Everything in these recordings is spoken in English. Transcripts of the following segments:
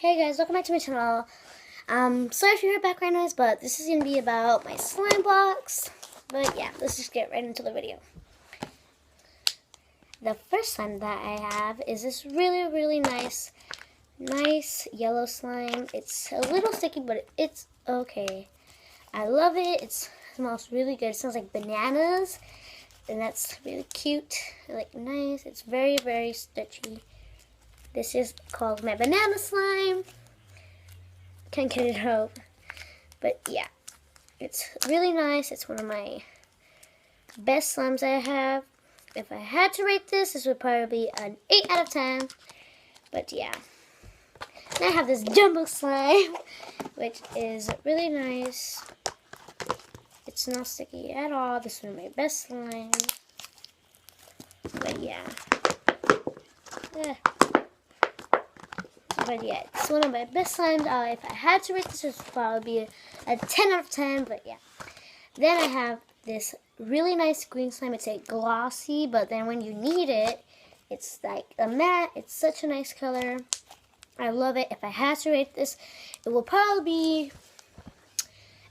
Hey guys, welcome back to my channel. Sorry if you heard background noise, but this is going to be about my slime box. But yeah, let's just get right into the video. The first slime that I have is this really nice yellow slime. It's a little sticky, but it's okay. I love it. It smells really good. It smells like bananas, and that's really cute. Like nice. It's very stitchy. This is called my banana slime. Can't get it out. But yeah, it's really nice. It's one of my best slimes I have. If I had to rate this would probably be an 8 out of 10. But yeah. Then I have this jumbo slime, which is really nice. It's not sticky at all. This is one of my best slimes. But yeah. But yeah, it's one of my best slimes. If I had to rate this, it would probably be a 10 out of 10. But yeah. Then I have this really nice green slime. It's a glossy, but then when you need it, it's like a matte. It's such a nice color. I love it. If I had to rate this, it will probably be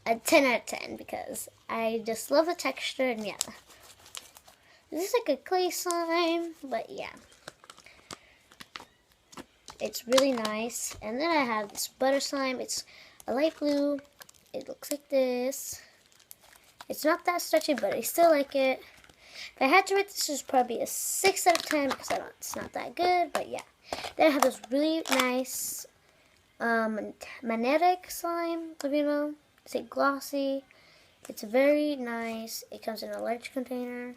a 10 out of 10 because I just love the texture. And yeah, this is like a clay slime, but yeah. It's really nice. And then I have this butter slime. It's a light blue. It looks like this. It's not that stretchy, but I still like it. If I had to rate this, is probably a 6 out of 10 because it's not that good, but yeah. Then I have this really nice magnetic slime, if you know. It's like glossy. It's very nice. It comes in a large container.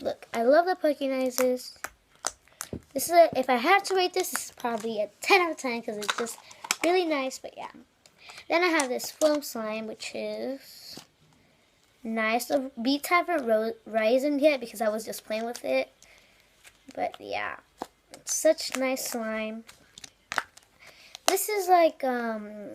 Look, I love the pokey noises. This is if I had to rate this is probably a 10 out of 10 because it's just really nice, but yeah. Then I have this foam slime, which is nice. The beads haven't risen yet because I was just playing with it. But yeah, it's such nice slime. This is like a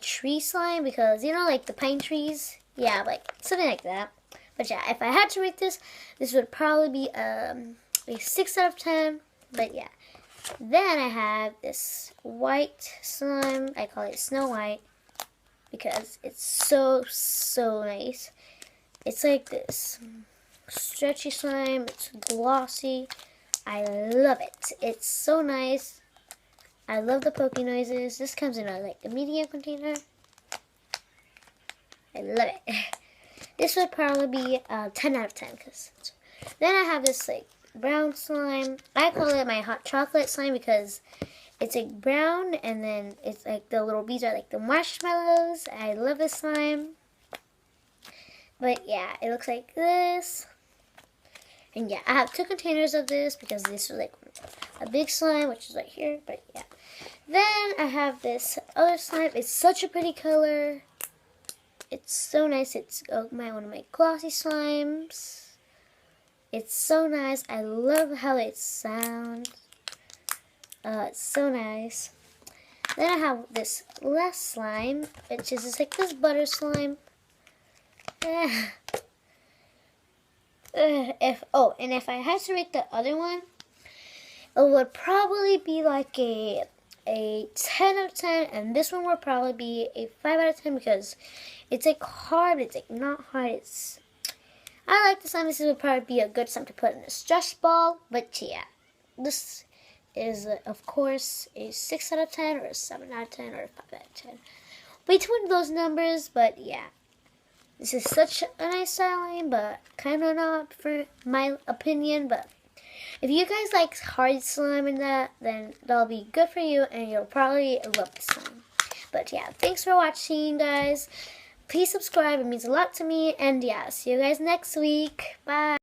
tree slime because you know like the pine trees? Yeah, like something like that. But yeah, if I had to rate this, this would probably be a 6 out of 10. But yeah. Then I have this white slime. I call it Snow White because it's so nice. It's like this stretchy slime. It's glossy. I love it. It's so nice. I love the pokey noises. This comes in a medium container. I love it. This would probably be 10 out of 10. Then I have this brown slime. I call it my hot chocolate slime because it's brown and then it's like the little beads are like the marshmallows. I love this slime. But yeah, it looks like this. And yeah, I have 2 containers of this because this is like a big slime, which is right here. But yeah. Then I have this other slime. It's such a pretty color. It's so nice. It's one of my glossy slimes. It's so nice. I love how it sounds. It's so nice. Then I have this last slime, which is just like this butter slime. If I had to rate the other one, it would probably be like a 10 out of 10, and this one would probably be a 5 out of 10 because it's hard, but it's not hard. I like the slime. This would probably be a good slime to put in a stress ball, but yeah, this is of course a 6 out of 10 or a 7 out of 10 or a 5 out of 10. Between those numbers, but yeah. This is such a nice slime, but kind of not for my opinion, but if you guys like hard slime and that, then that'll be good for you, and you'll probably love the slime. But yeah, thanks for watching, guys. Please subscribe. It means a lot to me. And yeah, see you guys next week. Bye.